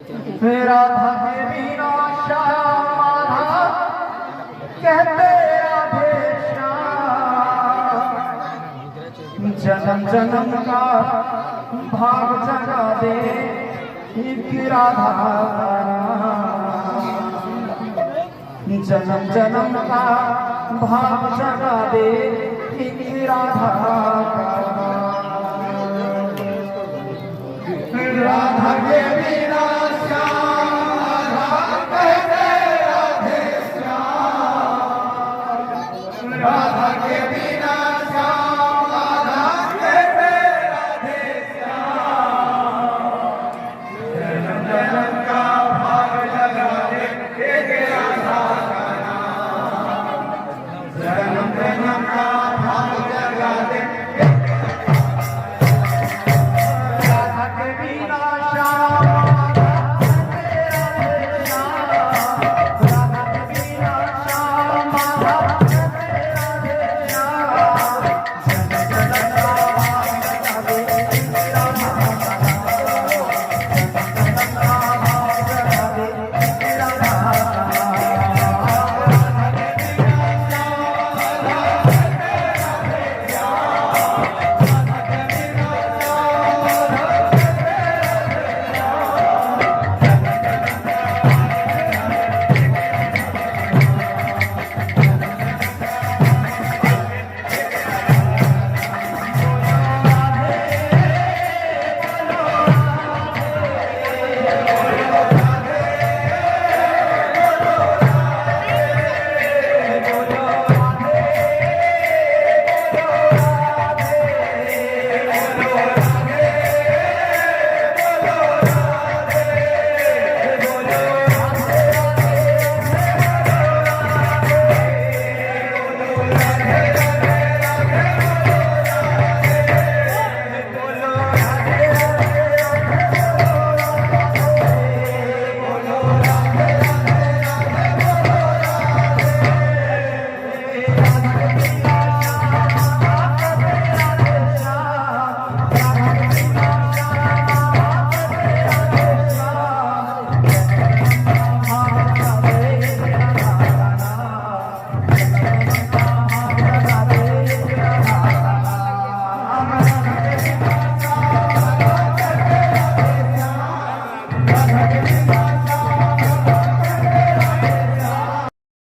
राधा के बिना श्याम माधा कहते राधे श्याम। जन्म जन्म का भाव जगा दे एक राधा। जन्म जन्म का भाव जगा दे एक राधा। राधा के बिना राधा के बिना श्याम राधा कहते राधे श्याम।